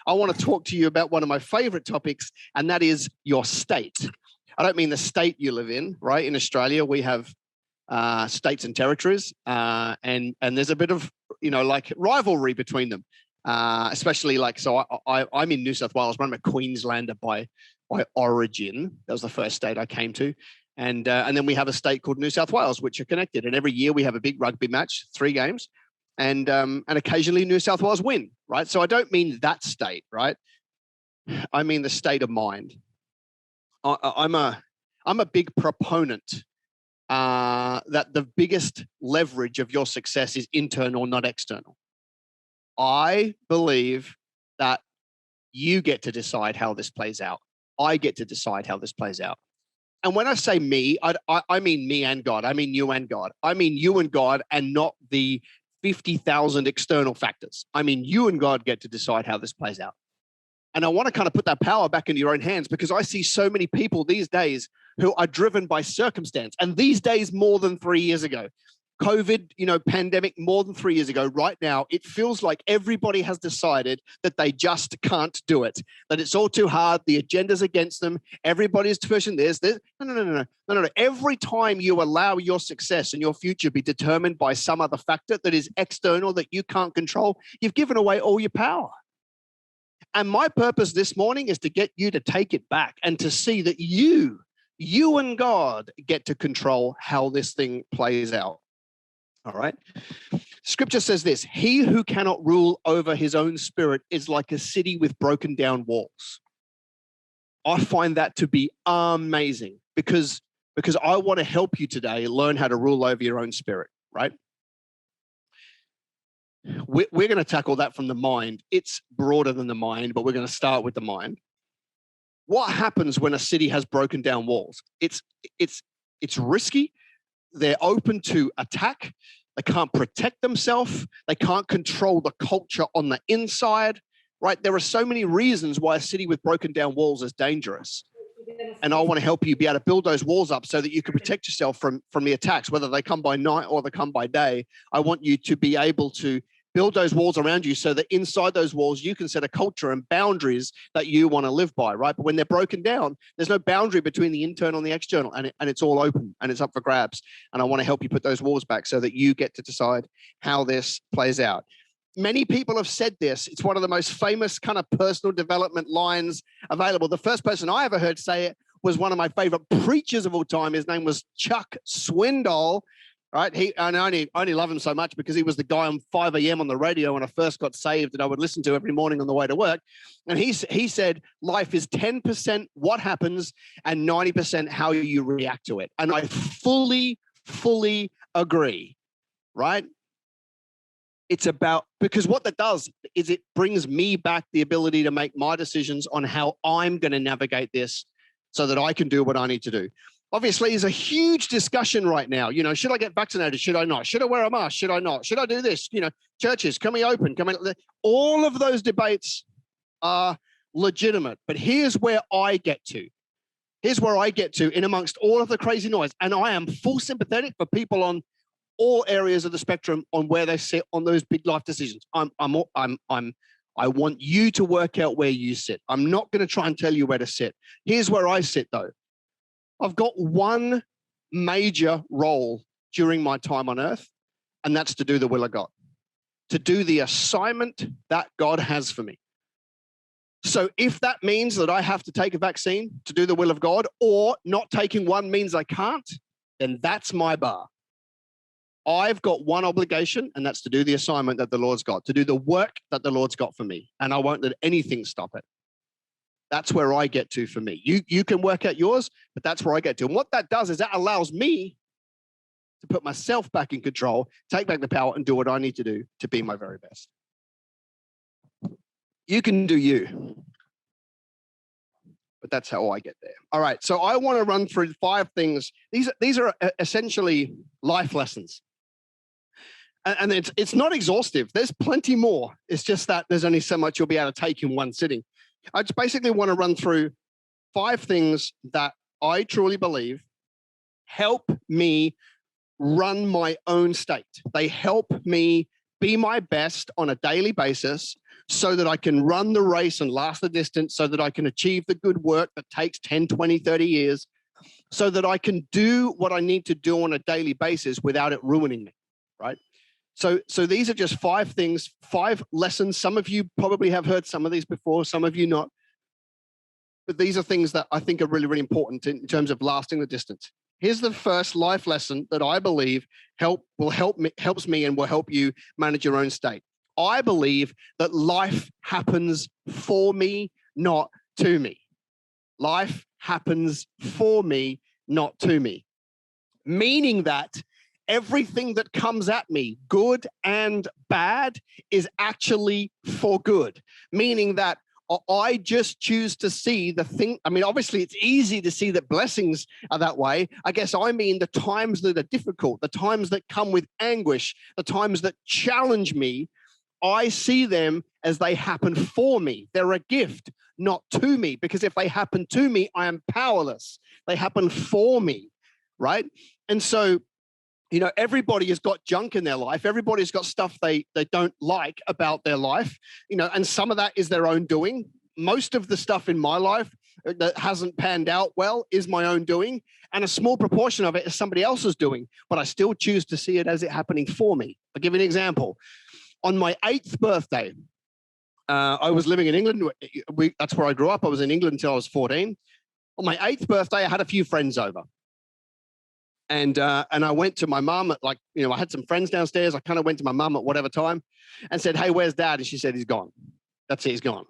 I want to talk to you about one of my favorite topics, and that is your state. I don't mean the state you live in, right? In Australia, we have states and territories, and there's a bit of, like rivalry between them, especially so I'm in New South Wales, but I'm a Queenslander by origin. That was the first state I came to. And then we have a state called New South Wales, which are connected. And every year we have a big rugby match, 3 games, and occasionally New South Wales win, right? So I don't mean that state, right? I mean the state of mind. I'm a big proponent that the biggest leverage of your success is internal, not external. I believe that you get to decide how this plays out. I get to decide how this plays out. And when I say me, I mean me and God. I mean you and God. I mean you and God, and not the 50,000 external factors. I mean you and God get to decide how this plays out. And I want to kind of put that power back into your own hands, because I see so many people these days who are driven by circumstance. And these days, more than 3 years ago, COVID, pandemic, more than 3 years ago, right now, it feels like everybody has decided that they just can't do it, that it's all too hard. The agenda's against them. Everybody's pushing this. No. Every time you allow your success and your future be determined by some other factor that is external, that you can't control, you've given away all your power. And my purpose this morning is to get you to take it back and to see that you and God get to control how this thing plays out. All right. Scripture says this: he who cannot rule over his own spirit is like a city with broken down walls. I find that to be amazing, because I want to help you today learn how to rule over your own spirit, right? We're going to tackle that from the mind. It's broader than the mind, but we're going to start with the mind. What happens when a city has broken down walls? It's risky. They're open to attack. They can't protect themselves. They can't control the culture on the inside, right? There are so many reasons why a city with broken down walls is dangerous. And I want to help you be able to build those walls up so that you can protect yourself from the attacks, whether they come by night or they come by day. I want you to be able to build those walls around you so that inside those walls, you can set a culture and boundaries that you want to live by, right? But when they're broken down, there's no boundary between the internal and the external, and it's all open and it's up for grabs. And I want to help you put those walls back so that you get to decide how this plays out. Many people have said this. It's one of the most famous kind of personal development lines available. The first person I ever heard say it was one of my favorite preachers of all time. His name was Chuck Swindoll. Right, I only love him so much because he was the guy on 5 a.m. on the radio when I first got saved that I would listen to every morning on the way to work. And he said, life is 10% what happens and 90% how you react to it. And I fully agree, right? It's about, because what that does is it brings me back the ability to make my decisions on how I'm going to navigate this so that I can do what I need to do. Obviously, there's a huge discussion right now. Should I get vaccinated? Should I not? Should I wear a mask? Should I not? Should I do this? Churches, can we open? All of those debates are legitimate. But here's where I get to. Here's where I get to in amongst all of the crazy noise. And I am full sympathetic for people on all areas of the spectrum on where they sit on those big life decisions. I want you to work out where you sit. I'm not going to try and tell you where to sit. Here's where I sit, though. I've got one major role during my time on earth, and that's to do the will of God, to do the assignment that God has for me. So if that means that I have to take a vaccine to do the will of God, or not taking one means I can't, then that's my bar. I've got one obligation, and that's to do the assignment that the Lord's got, to do the work that the Lord's got for me, and I won't let anything stop it. That's where I get to for me. You can work out yours, but that's where I get to. And what that does is that allows me to put myself back in control, take back the power, and do what I need to do to be my very best. You can do you, but that's how I get there. All right, so I want to run through 5 things. These are essentially life lessons. And it's not exhaustive. There's plenty more. It's just that there's only so much you'll be able to take in one sitting. I just basically want to run through 5 things that I truly believe help me run my own state. They help me be my best on a daily basis so that I can run the race and last the distance, so that I can achieve the good work that takes 10, 20, 30 years, so that I can do what I need to do on a daily basis without it ruining me, right? So these are just 5 things, 5 lessons. Some of you probably have heard some of these before, some of you not. But these are things that I think are really, really important in terms of lasting the distance. Here's the first life lesson that I believe helps me and will help you manage your own state. I believe that life happens for me, not to me. Life happens for me, not to me. Meaning that everything that comes at me, good and bad, is actually for good. Meaning that I just choose to see the thing. I mean, obviously, it's easy to see that blessings are that way. I guess I mean the times that are difficult, the times that come with anguish, the times that challenge me, I see them as they happen for me. They're a gift, not to me, because if they happen to me, I am powerless. They happen for me, right? And so, you know, everybody has got junk in their life. Everybody's got stuff they don't like about their life, you know, and some of that is their own doing. Most of the stuff in my life that hasn't panned out well is my own doing, and a small proportion of it is somebody else's doing, but I still choose to see it as it happening for me. I'll give you an example. On my 8th birthday, I was living in England. That's where I grew up. I was in England until I was 14. On my 8th birthday, I had a few friends over. And I went to my mum at, like, you know, I had some friends downstairs. I kind of went to my mum at whatever time and said, "Hey, where's Dad?" And she said, "He's gone. That's it, he's gone."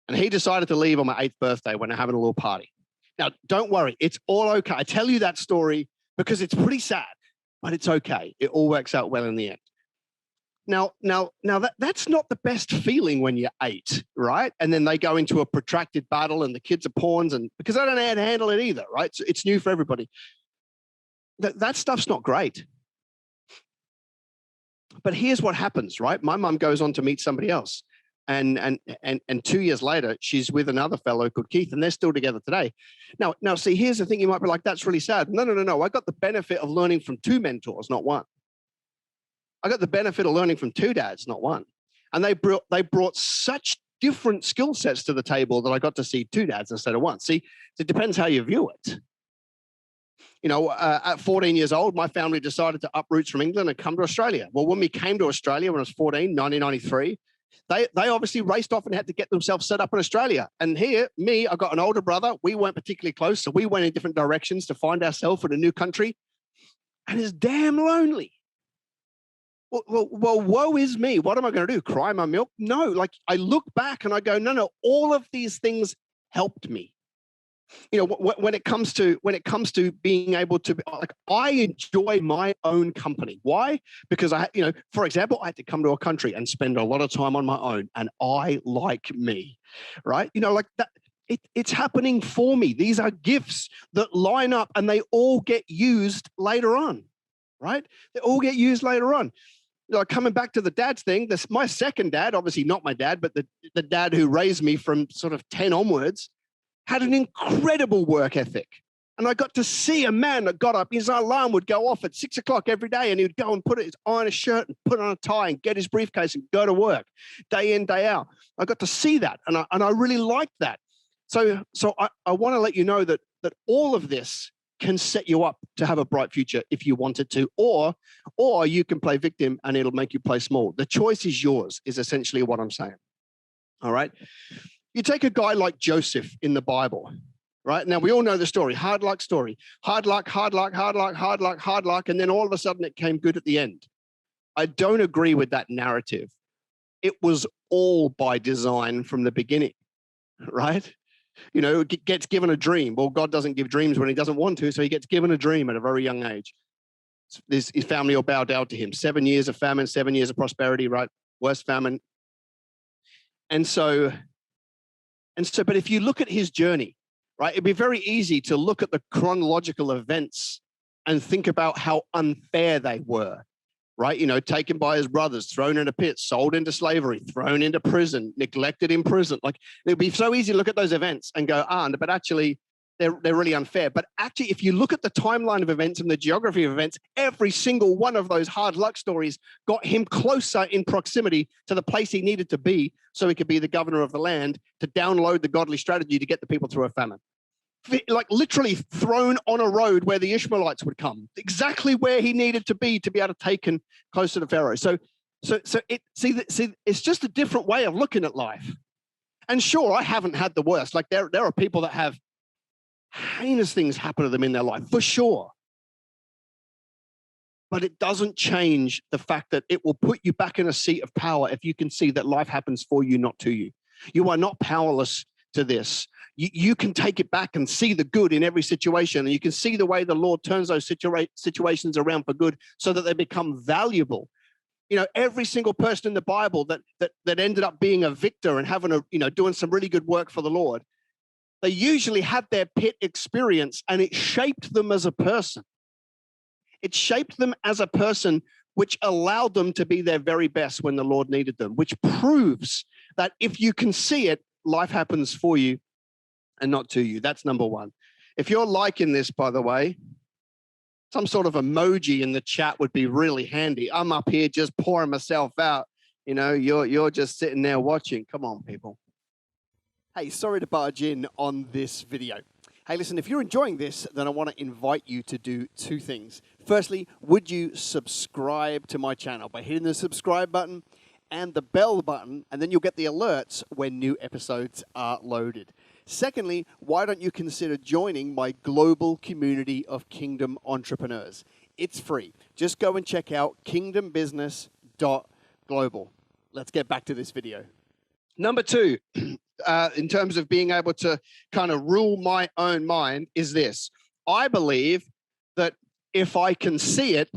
And he decided to leave on my 8th birthday when they're having a little party. Now, don't worry. It's all okay. I tell you that story because it's pretty sad, but it's okay. It all works out well in the end. Now that's not the best feeling when you're 8, right? And then they go into a protracted battle and the kids are pawns, and because they don't know how to handle it either, right? So it's new for everybody. That stuff's not great. But here's what happens, right? My mum goes on to meet somebody else. And 2 years later, she's with another fellow called Keith, and they're still together today. Now, see, here's the thing. You might be like, that's really sad. No. I got the benefit of learning from 2 mentors, not 1. I got the benefit of learning from 2 dads, not 1. And they brought such different skill sets to the table that I got to see 2 dads instead of 1. See, it depends how you view it. You know, at 14 years old, my family decided to uproot from England and come to Australia. Well, when we came to Australia when I was 14, 1993, they obviously raced off and had to get themselves set up in Australia. And here, I got an older brother. We weren't particularly close, so we went in different directions to find ourselves in a new country. And it's damn lonely. Well, woe is me. What am I going to do? Cry my milk? No, like I look back and I go, no, all of these things helped me. You know, when it comes to being able to, like, I enjoy my own company. Why? Because for example, I had to come to a country and spend a lot of time on my own, and I like me, right? You know, like that. It's happening for me. These are gifts that line up, and they all get used later on, right? They all get used later on. You know, coming back to the dad's thing, my second dad, obviously not my dad, but the dad who raised me from sort of 10 onwards, had an incredible work ethic. And I got to see a man that got up, his alarm would go off at 6 o'clock every day, and he would go and iron a shirt and put on a tie and get his briefcase and go to work day in, day out. I got to see that, and I really liked that. So I want to let you know that all of this can set you up to have a bright future if you wanted to, or you can play victim and it'll make you play small. The choice is yours, is essentially what I'm saying. All right. You take a guy like Joseph in the Bible, right? Now, we all know the story, hard luck story, hard luck, and then all of a sudden it came good at the end. I don't agree with that narrative. It was all by design from the beginning, right? You know, gets given a dream. Well, God doesn't give dreams when he doesn't want to, so he gets given a dream at a very young age. His family will bow down to him. 7 years of famine, 7 years of prosperity, right? Worst famine. And so, but if you look at his journey, right, it'd be very easy to look at the chronological events and think about how unfair they were, right? You know, taken by his brothers, thrown in a pit, sold into slavery, thrown into prison, neglected in prison. Like, it'd be so easy to look at those events and go, but actually, they're really unfair. But actually, if you look at the timeline of events and the geography of events, every single one of those hard luck stories got him closer in proximity to the place he needed to be so he could be the governor of the land to download the godly strategy to get the people through a famine. Like literally thrown on a road where the Ishmaelites would come, exactly where he needed to be able to take him closer to Pharaoh. So it's just a different way of looking at life. And sure, I haven't had the worst. Like there are people that have heinous things happen to them in their life, for sure. But it doesn't change the fact that it will put you back in a seat of power if you can see that life happens for you, not to you. You are not powerless to this. You can take it back and see the good in every situation. And you can see the way the Lord turns those situations around for good so that they become valuable. You know, every single person in the Bible that ended up being a victor and having doing some really good work for the Lord, they usually had their pit experience and it shaped them as a person. It shaped them as a person, which allowed them to be their very best when the Lord needed them, which proves that if you can see it, life happens for you and not to you. That's number one. If you're liking this, by the way, some sort of emoji in the chat would be really handy. I'm up here just pouring myself out. You know, you're just sitting there watching. Come on, people. Hey, sorry to barge in on this video. Hey, listen, if you're enjoying this, then I want to invite you to do two things. Firstly, would you subscribe to my channel by hitting the subscribe button and the bell button, and then you'll get the alerts when new episodes are loaded. Secondly, why don't you consider joining my global community of kingdom entrepreneurs? It's free. Just go and check out kingdombusiness.global. Let's get back to this video. Number two, in terms of being able to kind of rule my own mind, is this. I believe that if I can see it,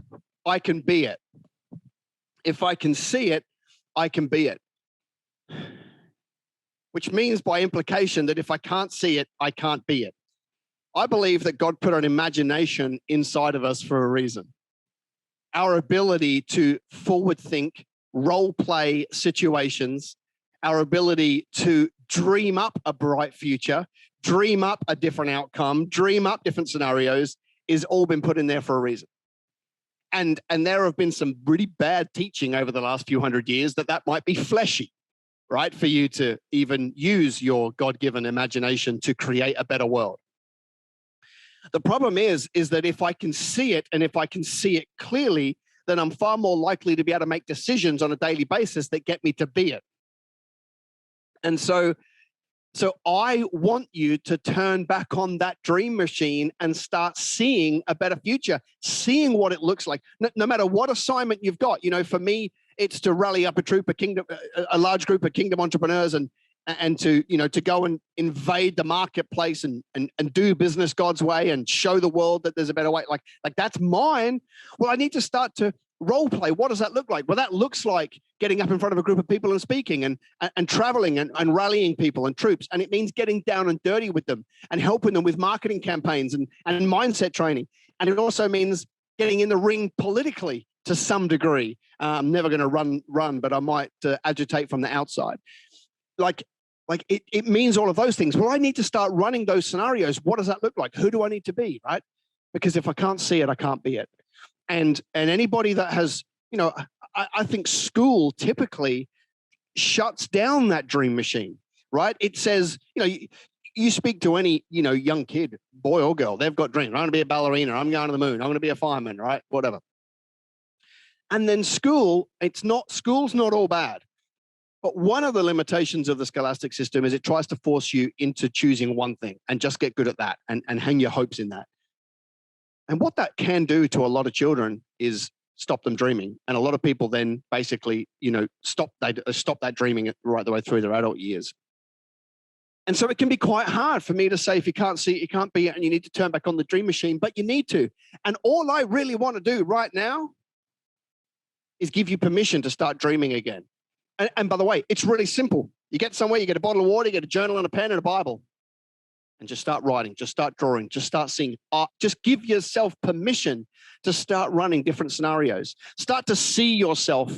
I can be it. If I can see it, I can be it. Which means by implication that if I can't see it, I can't be it. I believe that God put an imagination inside of us for a reason. Our ability to forward think, role play situations, our ability to dream up a bright future, dream up a different outcome, dream up different scenarios is all been put in there for a reason. And there have been some really bad teaching over the last few hundred years that might be fleshy, right? For you to even use your God-given imagination to create a better world. The problem is that if I can see it and if I can see it clearly, then I'm far more likely to be able to make decisions on a daily basis that get me to be it. And so I want you to turn back on that dream machine and start seeing a better future, seeing what it looks like. No matter what assignment you've got, for me, it's to rally up a large group of kingdom entrepreneurs and to go and invade the marketplace and do business God's way and show the world that there's a better way. Like that's mine. Well, I need to start to role play. What does that look like? Well, that looks like getting up in front of a group of people and speaking and traveling and rallying people and troops. And it means getting down and dirty with them and helping them with marketing campaigns and mindset training. And it also means getting in the ring politically to some degree. I'm never going to run, but I might agitate from the outside. Like it means all of those things. Well, I need to start running those scenarios. What does that look like? Who do I need to be, right? Because if I can't see it, I can't be it. And anybody that has, I think school typically shuts down that dream machine, right? It says, you speak to any, young kid, boy or girl, they've got dreams. I'm going to be a ballerina. I'm going to the moon. I'm going to be a fireman, right? Whatever. And then school's not all bad. But one of the limitations of the scholastic system is it tries to force you into choosing one thing and just get good at that and hang your hopes in that. And what that can do to a lot of children is stop them dreaming. And a lot of people then basically, stop that dreaming right the way through their adult years. And so it can be quite hard for me to say, if you can't see it, you can't be it, and you need to turn back on the dream machine, but you need to. And all I really want to do right now is give you permission to start dreaming again. And by the way, it's really simple. You get somewhere, you get a bottle of water, you get a journal and a pen and a Bible. And just start writing, just start drawing, just start seeing. Just give yourself permission to start running different scenarios. Start to see yourself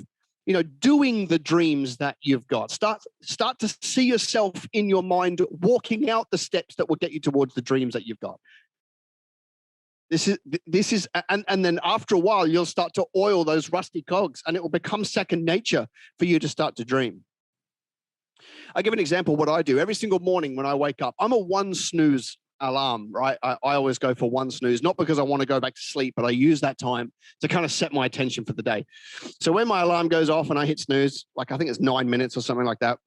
doing the dreams that you've got. Start to see yourself in your mind walking out the steps that will get you towards the dreams that you've got. This is, and then after a while, you'll start to oil those rusty cogs, and it will become second nature for you to start to dream. I give an example of what I do. Every single morning when I wake up, I'm a one snooze alarm, right? I always go for one snooze, not because I want to go back to sleep, but I use that time to kind of set my attention for the day. So when my alarm goes off and I hit snooze, like I think it's 9 minutes or something like that,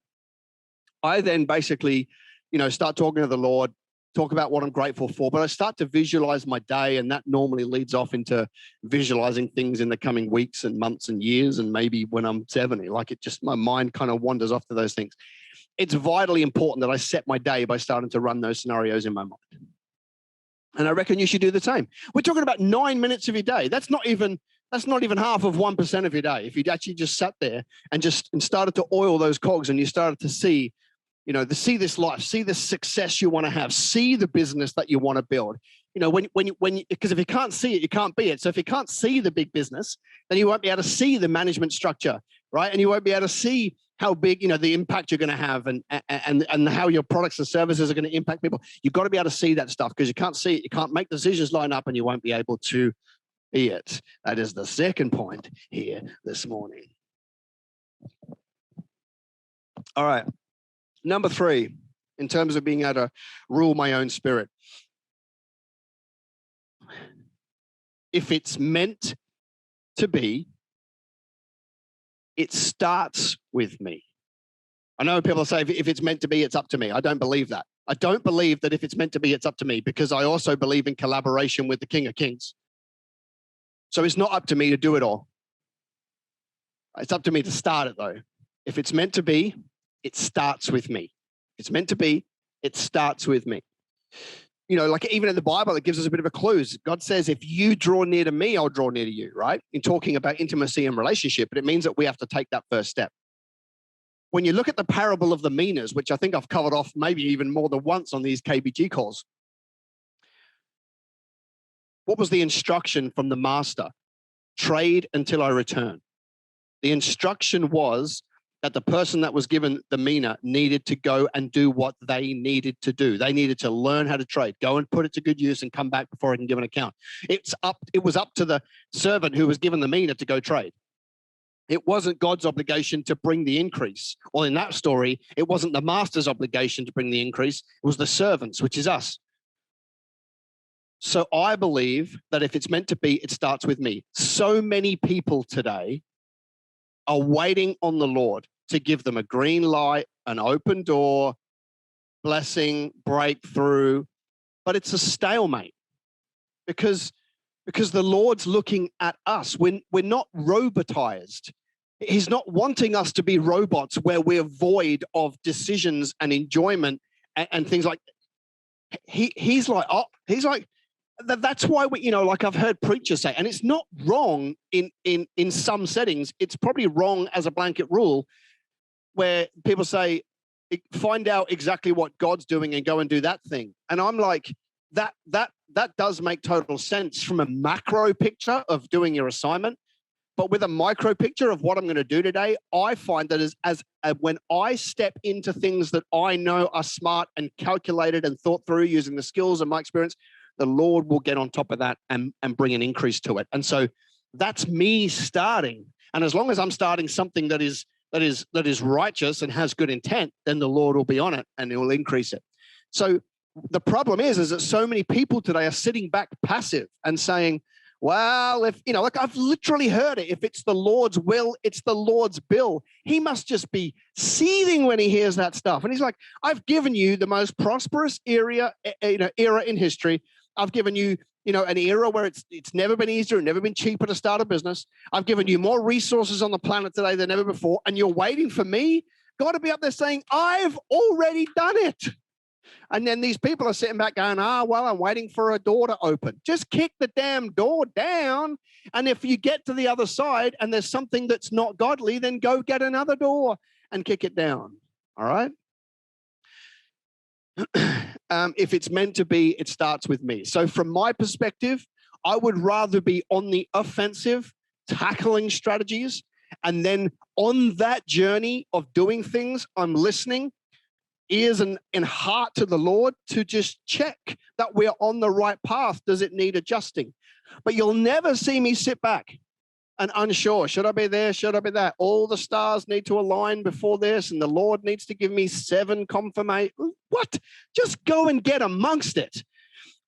I then basically, start talking to the Lord, talk about what I'm grateful for, but I start to visualize my day, and that normally leads off into visualizing things in the coming weeks and months and years, and maybe when I'm 70, my mind kind of wanders off to those things. It's vitally important that I set my day by starting to run those scenarios in my mind. And I reckon you should do the same. We're talking about 9 minutes of your day. That's not even half of 1% of your day. If you actually just sat there and started to oil those cogs, and you started to see, see this life, see the success you want to have, see the business that you want to build. Because if you can't see it, you can't be it. So if you can't see the big business, then you won't be able to see the management structure, right? And you won't be able to see how big, the impact you're going to have, and how your products and services are going to impact people. You've got to be able to see that stuff, because you can't see it. You can't make decisions line up, and you won't be able to be it. That is the second point here this morning. All right. Number 3, in terms of being able to rule my own spirit. If it's meant to be, it starts with me. I know people say if it's meant to be, it's up to me. I don't believe that. I don't believe that if it's meant to be, it's up to me, because I also believe in collaboration with the King of Kings. So it's not up to me to do it all. It's up to me to start it, though. If it's meant to be, it starts with me. If it's meant to be, it starts with me. Even in the Bible, it gives us a bit of a clue. God says, if you draw near to me, I'll draw near to you, right? In talking about intimacy and relationship, but it means that we have to take that first step. When you look at the parable of the minas, which I think I've covered off maybe even more than once on these KBG calls, what was the instruction from the master? Trade until I return. The instruction was that the person that was given the mina needed to go and do what they needed to do. They needed to learn how to trade, go and put it to good use, and come back before I can give an account. It was up to the servant who was given the mina to go trade. It wasn't God's obligation to bring the increase. Or in that story, it wasn't the master's obligation to bring the increase. It was the servants, which is us. So I believe that if it's meant to be, it starts with me. So many people today are waiting on the Lord to give them a green light, an open door, blessing, breakthrough, but it's a stalemate because the Lord's looking at us. We're not robotized. He's not wanting us to be robots where we're void of decisions and enjoyment and things like. He's like, that's why we, I've heard preachers say, and it's not wrong in some settings. It's probably wrong as a blanket rule, where people say, find out exactly what God's doing and go and do that thing. And I'm like, that does make total sense from a macro picture of doing your assignment. But with a micro picture of what I'm going to do today, I find that as when I step into things that I know are smart and calculated and thought through using the skills and my experience, the Lord will get on top of that and bring an increase to it. And so that's me starting. And as long as I'm starting something that is righteous and has good intent, then the Lord will be on it and it will increase it. So the problem is that so many people today are sitting back passive and saying, well, if, I've literally heard it. If it's the Lord's will, it's the Lord's bill. He must just be seething when he hears that stuff. And he's like, I've given you the most prosperous era in history. I've given you, an era where it's never been easier and never been cheaper to start a business. I've given you more resources on the planet today than ever before. And you're waiting for me? God to be up there saying, I've already done it. And then these people are sitting back going, I'm waiting for a door to open. Just kick the damn door down. And if you get to the other side and there's something that's not godly, then go get another door and kick it down. All right? If it's meant to be, it starts with me. So from my perspective, I would rather be on the offensive, tackling strategies, and then on that journey of doing things, I'm listening, ears and heart to the Lord to just check that we're on the right path. Does it need adjusting? But you'll never see me sit back and unsure. Should I be there? Should I be that? All the stars need to align before this, and the Lord needs to give me 7 confirmation. What? Just go and get amongst it.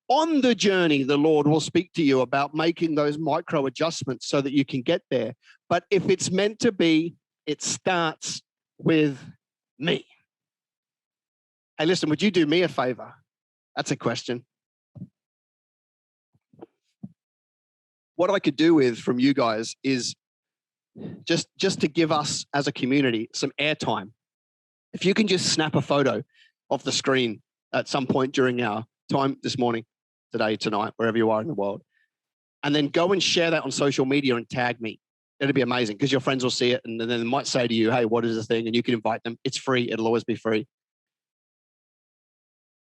On the journey, the Lord will speak to you about making those micro adjustments so that you can get there. But if it's meant to be, it starts with me. Hey, listen, would you do me a favor? That's a question. What I could do with from you guys is just to give us as a community some airtime. If you can just snap a photo of the screen at some point during our time this morning, today, tonight, wherever you are in the world, and then go and share that on social media and tag me. It'll be amazing because your friends will see it and then they might say to you, hey, what is the thing? And you can invite them. It's free. It'll always be free.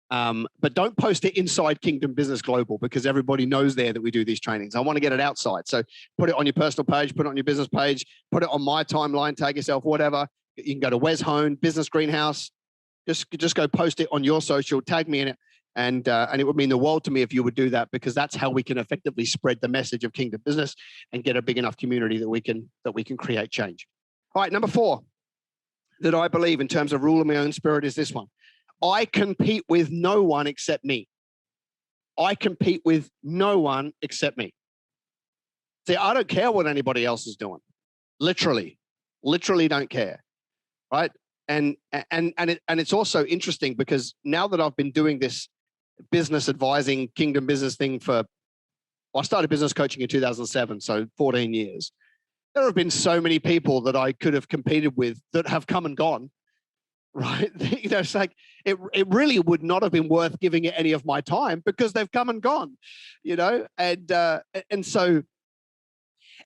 But don't post it inside Kingdom Business Global because everybody knows there that we do these trainings. I want to get it outside. So put it on your personal page, put it on your business page, put it on my timeline, tag yourself, whatever. You can go to Wes Hone, Business Greenhouse. Just go post it on your social, tag me in it. And it would mean the world to me if you would do that, because that's how we can effectively spread the message of Kingdom Business and get a big enough community that we can create change. All right, number 4 that I believe in terms of rule of my own spirit is this one. I compete with no one except me. I compete with no one except me. See, I don't care what anybody else is doing. Literally don't care, right? And it's also interesting because now that I've been doing this business advising Kingdom Business thing I started business coaching in 2007, so 14 years. There have been so many people that I could have competed with that have come and gone. Right? You know, it's like it really would not have been worth giving it any of my time because they've come and gone, you know, and so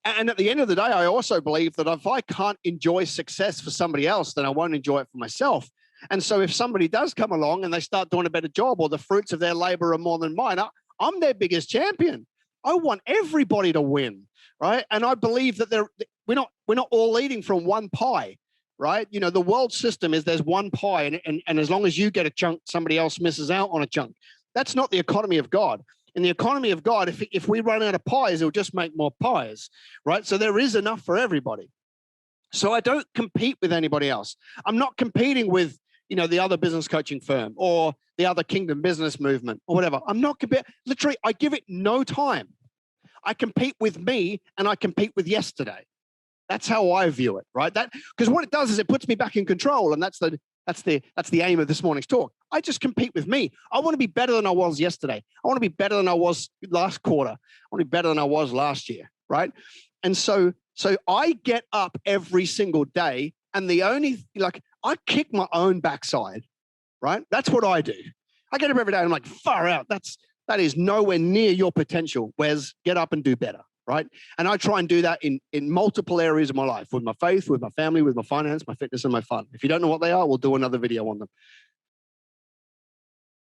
at the end of the day, I also believe that if I can't enjoy success for somebody else, then I won't enjoy it for myself. And so if somebody does come along and they start doing a better job or the fruits of their labor are more than mine, I'm their biggest champion. I want everybody to win, right? And I believe that we're not all eating from one pie. Right? You know, the world system is there's one pie and as long as you get a chunk, somebody else misses out on a chunk. That's not the economy of God. In the economy of God, if we run out of pies, it'll just make more pies, right? So there is enough for everybody. So I don't compete with anybody else. I'm not competing with, you know, the other business coaching firm or the other Kingdom Business movement or whatever. I'm not competing. Literally, I give it no time. I compete with me and I compete with yesterday. That's how I view it, right? Because what it does is it puts me back in control, and that's the aim of this morning's talk. I just compete with me. I want to be better than I was yesterday. I want to be better than I was last quarter. I want to be better than I was last year, right? And so I get up every single day, and I kick my own backside, right? That's what I do. I get up every day, and I'm like, far out. That is nowhere near your potential. Wes, get up and do better. Right. And I try and do that in multiple areas of my life, with my faith, with my family, with my finance, my fitness, and my fun. If you don't know what they are, we'll do another video on them.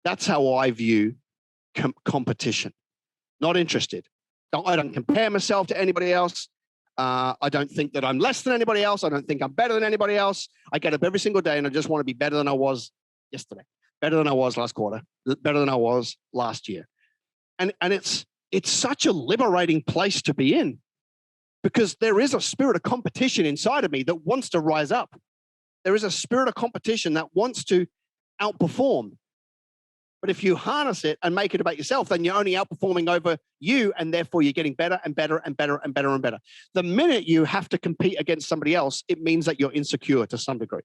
That's how I view competition. Not interested. I don't compare myself to anybody else. I don't think that I'm less than anybody else. I don't think I'm better than anybody else. I get up every single day and I just want to be better than I was yesterday, better than I was last quarter, better than I was last year. And it's such a liberating place to be in, because there is a spirit of competition inside of me that wants to rise up. There is a spirit of competition that wants to outperform. But if you harness it and make it about yourself, then you're only outperforming over you, and therefore you're getting better and better and better and better and better. The minute you have to compete against somebody else, it means that you're insecure to some degree,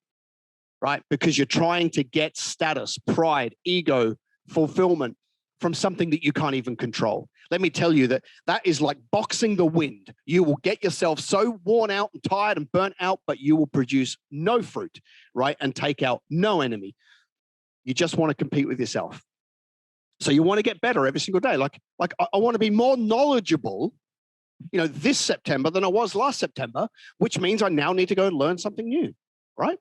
right? Because you're trying to get status, pride, ego, fulfillment from something that you can't even control. Let me tell you that is like boxing the wind. You will get yourself so worn out and tired and burnt out, but you will produce no fruit, right? And take out no enemy. You just want to compete with yourself. So you want to get better every single day. Like I want to be more knowledgeable, you know, this September than I was last September, which means I now need to go and learn something new, right?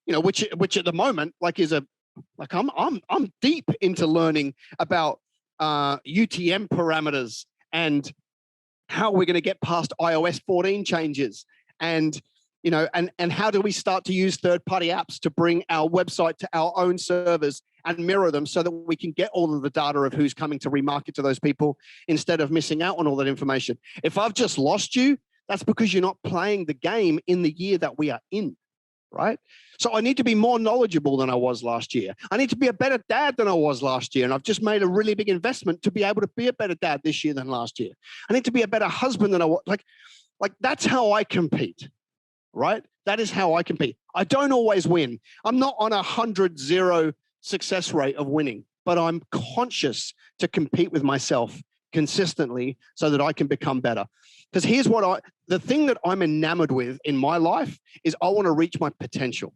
You know, which at the moment, I'm deep into learning about UTM parameters and how we're going to get past iOS 14 changes and And how do we start to use third-party apps to bring our website to our own servers and mirror them so that we can get all of the data of who's coming to remarket to those people instead of missing out on all that information. If I've just lost you, that's because you're not playing the game in the year that we are in, right? So I need to be more knowledgeable than I was last year. I need to be a better dad than I was last year. And I've just made a really big investment to be able to be a better dad this year than last year. I need to be a better husband than I was. Like that's how I compete. Right? That is how I compete. I don't always win. I'm not on 100-0 success rate of winning, but I'm conscious to compete with myself consistently so that I can become better. Because here's the thing that I'm enamored with in my life is I want to reach my potential.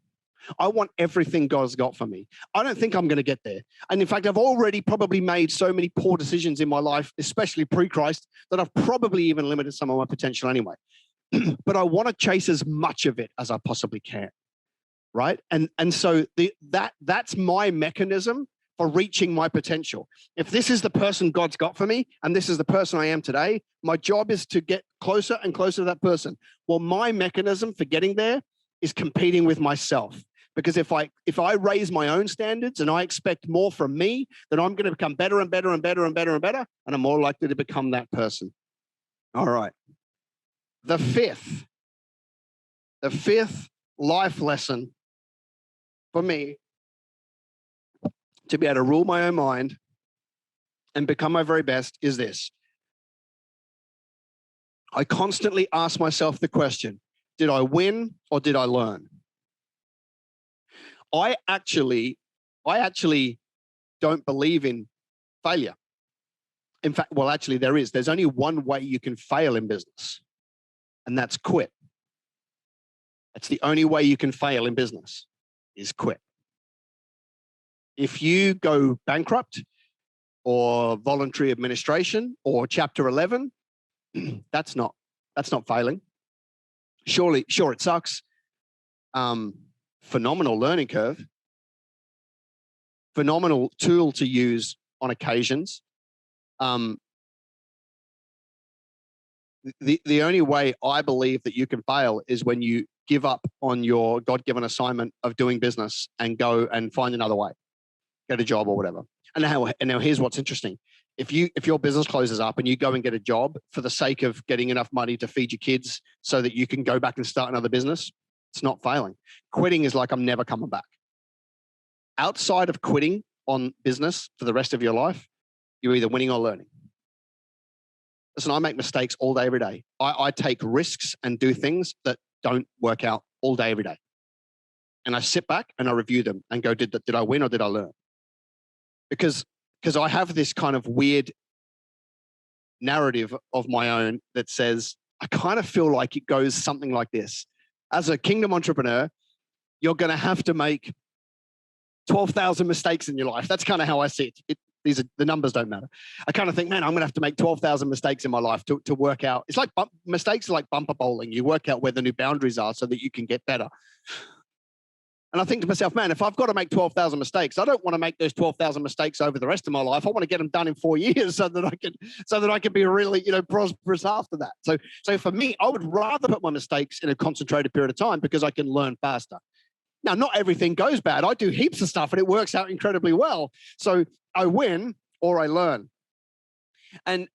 I want everything God's got for me. I don't think I'm going to get there. And in fact, I've already probably made so many poor decisions in my life, especially pre-Christ, that I've probably even limited some of my potential anyway. But I want to chase as much of it as I possibly can, right? And so that's my mechanism for reaching my potential. If this is the person God's got for me, and this is the person I am today, my job is to get closer and closer to that person. Well, my mechanism for getting there is competing with myself. Because if I raise my own standards and I expect more from me, then I'm going to become better and better and better and better and better, and I'm more likely to become that person. All right. The fifth life lesson for me to be able to rule my own mind and become my very best is this. I constantly ask myself the question, did I win or did I learn? I actually don't believe in failure. In fact, well, actually there's only one way you can fail in business. And that's quit. That's the only way you can fail in business is quit. If you go bankrupt or voluntary administration or Chapter 11, that's not failing. Sure, it sucks. Phenomenal learning curve. Phenomenal tool to use on occasions. The only way I believe that you can fail is when you give up on your God-given assignment of doing business and go and find another way, get a job or whatever. And now here's what's interesting. If your business closes up and you go and get a job for the sake of getting enough money to feed your kids so that you can go back and start another business, it's not failing. Quitting is like, I'm never coming back. Outside of quitting on business for the rest of your life, you're either winning or learning. Listen, I make mistakes all day, every day. I take risks and do things that don't work out all day, every day. And I sit back and I review them and go, did I win or did I learn? Because I have this kind of weird narrative of my own that says, I kind of feel like it goes something like this. As a kingdom entrepreneur, you're going to have to make 12,000 mistakes in your life. That's kind of how I see it. The numbers don't matter. I kind of think, man, I'm going to have to make 12,000 mistakes in my life to work out. It's like mistakes are like bumper bowling. You work out where the new boundaries are so that you can get better. And I think to myself, man, if I've got to make 12,000 mistakes, I don't want to make those 12,000 mistakes over the rest of my life. I want to get them done in 4 years so that I can be really, prosperous after that. So for me, I would rather put my mistakes in a concentrated period of time because I can learn faster. Now, not everything goes bad. I do heaps of stuff and it works out incredibly well. So I win or I learn. And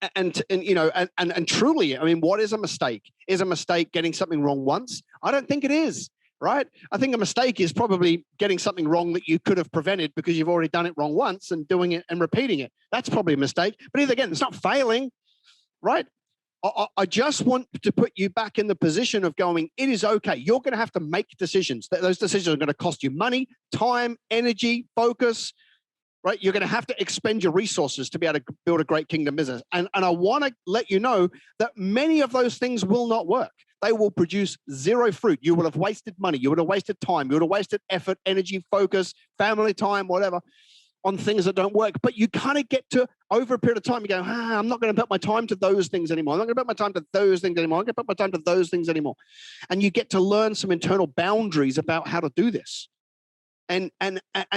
truly, I mean, what is a mistake? Is a mistake getting something wrong once? I don't think it is, right? I think a mistake is probably getting something wrong that you could have prevented because you've already done it wrong once and doing it and repeating it. That's probably a mistake. But either again, it's not failing, right? I just want to put you back in the position of going, it is okay. You're going to have to make decisions. Those decisions are going to cost you money, time, energy, focus, right? You're going to have to expend your resources to be able to build a great kingdom business. And I want to let you know that many of those things will not work. They will produce zero fruit. You will have wasted money. You would have wasted time. You would have wasted effort, energy, focus, family time, whatever, on things that don't work. But you kind of get to, over a period of time, you go, I'm not going to put my time to those things anymore. I'm not going to put my time to those things anymore. I'm going to put my time to those things anymore. And you get to learn some internal boundaries about how to do this. And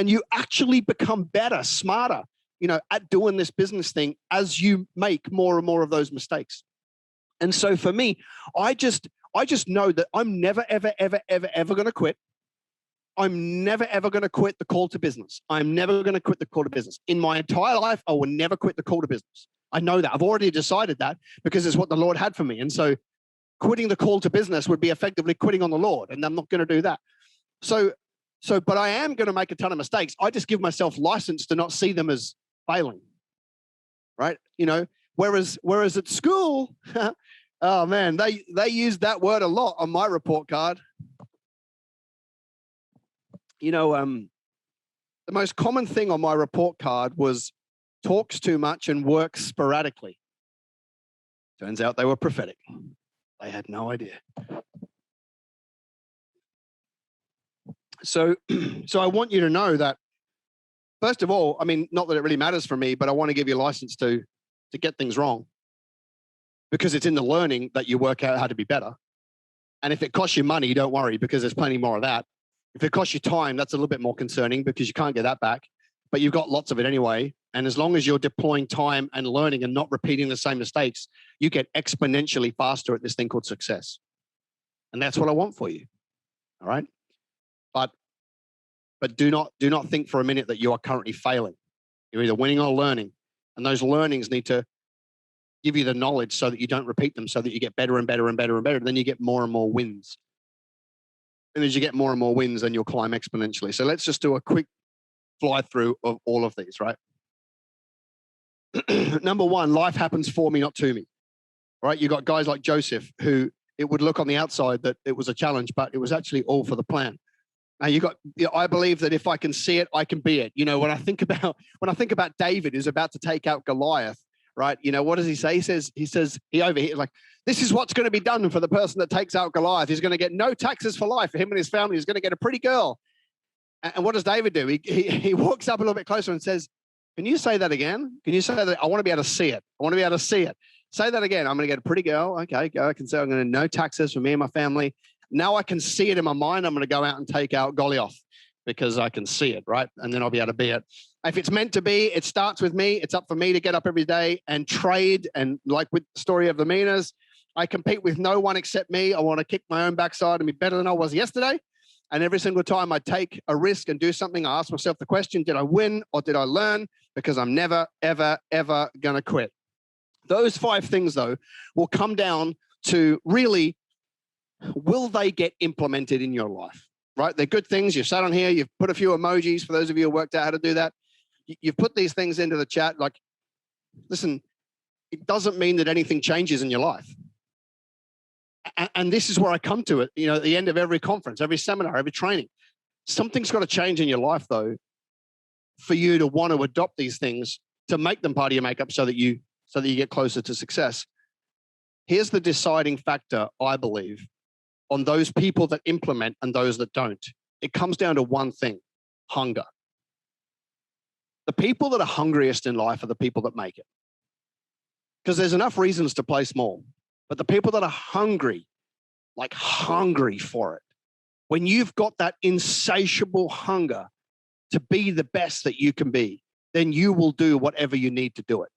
you actually become better, smarter, at doing this business thing as you make more and more of those mistakes. And so for me, I I just know that I'm never, ever, ever, ever, ever going to quit. I'm never, ever going to quit the call to business. I'm never going to quit the call to business. In my entire life, I will never quit the call to business. I know that. I've already decided that because it's what the Lord had for me. And so quitting the call to business would be effectively quitting on the Lord. And I'm not going to do that. But I am going to make a ton of mistakes. I just give myself license to not see them as failing. Right? Whereas at school, oh man, they used that word a lot on my report card. The most common thing on my report card was talks too much and works sporadically. Turns out they were prophetic. They had no idea. So I want you to know that, first of all, I mean, not that it really matters for me, but I want to give you a license to get things wrong, because it's in the learning that you work out how to be better. And if it costs you money, don't worry, because there's plenty more of that. If it costs you time, that's a little bit more concerning because you can't get that back, but you've got lots of it anyway. And as long as you're deploying time and learning and not repeating the same mistakes, you get exponentially faster at this thing called success. And that's what I want for you. All right. But do not think for a minute that you are currently failing. You're either winning or learning. And those learnings need to give you the knowledge so that you don't repeat them, so that you get better and better and better and better. Then you get more and more wins. And as you get more and more wins, then you'll climb exponentially. So let's just do a quick fly through of all of these, right? Number one, life happens for me, not to me. Right? You got guys like Joseph, who it would look on the outside that it was a challenge, but it was actually all for the plan. Now I believe that if I can see it, I can be it. When I think about David who's about to take out Goliath, right? What does he say? He says he overhears, like, this is what's going to be done for the person that takes out Goliath. He's going to get no taxes for life. For him and his family, he's going to get a pretty girl. And what does David do? He walks up a little bit closer and says, can you say that again? Can you say that? I want to be able to see it. I want to be able to see it. Say that again. I'm going to get a pretty girl. Okay, go. I can say I'm going to no taxes for me and my family. Now I can see it in my mind. I'm going to go out and take out Goliath because I can see it, right? And then I'll be able to be it. If it's meant to be, it starts with me. It's up for me to get up every day and trade. And like with the story of the Minas, I compete with no one except me. I want to kick my own backside and be better than I was yesterday. And every single time I take a risk and do something, I ask myself the question, did I win or did I learn? Because I'm never, ever, ever going to quit. Those 5 things, though, will come down to really, will they get implemented in your life, right? They're good things. You've sat on here. You've put a few emojis for those of you who worked out how to do that. You've put these things into the chat. Like, listen, it doesn't mean that anything changes in your life. And this is where I come to it, at the end of every conference, every seminar, every training. Something's got to change in your life, though, for you to want to adopt these things, to make them part of your makeup so that you get closer to success. Here's the deciding factor, I believe, on those people that implement and those that don't. It comes down to one thing: hunger. The people that are hungriest in life are the people that make it. Because there's enough reasons to play small. But the people that are hungry, like hungry for it, when you've got that insatiable hunger to be the best that you can be, then you will do whatever you need to do it.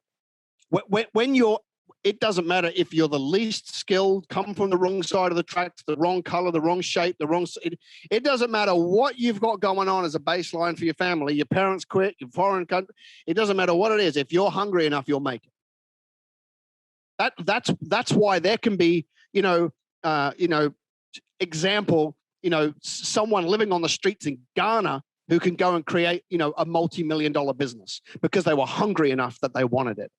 It doesn't matter if you're the least skilled, come from the wrong side of the tracks, the wrong color, the wrong shape, it doesn't matter what you've got going on as a baseline for your family. Your parents quit, your foreign country. It doesn't matter what it is. If you're hungry enough, you'll make it. That's why there can be, example, someone living on the streets in Ghana who can go and create, a multi-million-dollar business because they were hungry enough that they wanted it.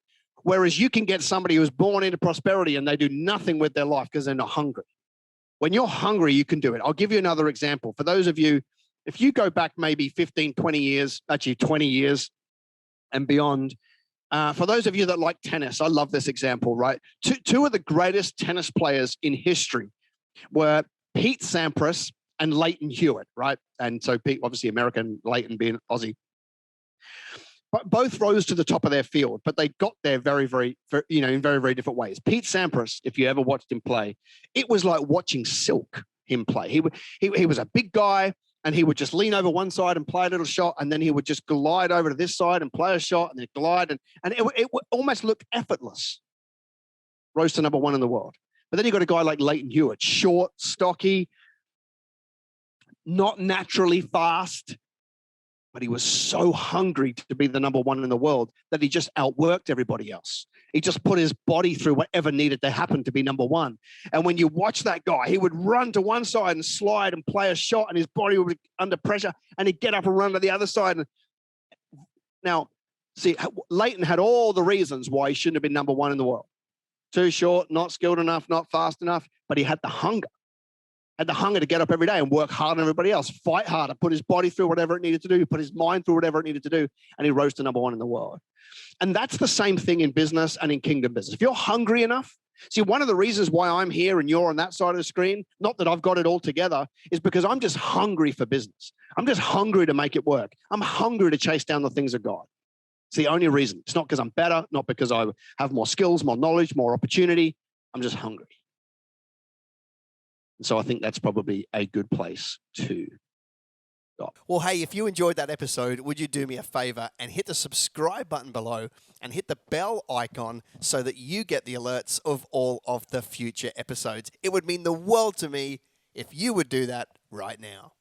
Whereas you can get somebody who's born into prosperity and they do nothing with their life because they're not hungry. When you're hungry, you can do it. I'll give you another example. For those of you, if you go back maybe 15, 20 years, actually 20 years and beyond, for those of you that like tennis, I love this example, right? Two of the greatest tennis players in history were Pete Sampras and Leighton Hewitt, right? And so Pete, obviously American, Leighton being Aussie. But both rose to the top of their field, but they got there very, very, in very, very different ways. Pete Sampras, if you ever watched him play, it was like watching silk him play. He was a big guy, and he would just lean over one side and play a little shot, and then he would just glide over to this side and play a shot, and then glide, and it would almost look effortless. Rose to number 1 in the world. But then you got a guy like Leighton Hewitt, short, stocky, not naturally fast, but he was so hungry to be the number one in the world that he just outworked everybody else. He just put his body through whatever needed to happen to be number one. And when you watch that guy, he would run to one side and slide and play a shot, and his body would be under pressure, and he'd get up and run to the other side. Now, see, Leighton had all the reasons why he shouldn't have been number one in the world. Too short, not skilled enough, not fast enough, but he had the hunger. Had the hunger to get up every day and work harder than everybody else, fight harder, put his body through whatever it needed to do, put his mind through whatever it needed to do, and he rose to number one in the world. And that's the same thing in business and in kingdom business. If you're hungry enough, see, one of the reasons why I'm here and you're on that side of the screen, not that I've got it all together, is because I'm just hungry for business. I'm just hungry to make it work. I'm hungry to chase down the things of God. It's the only reason. It's not because I'm better, not because I have more skills, more knowledge, more opportunity. I'm just hungry. And so I think that's probably a good place to stop. Well, hey, if you enjoyed that episode, would you do me a favor and hit the subscribe button below and hit the bell icon so that you get the alerts of all of the future episodes? It would mean the world to me if you would do that right now.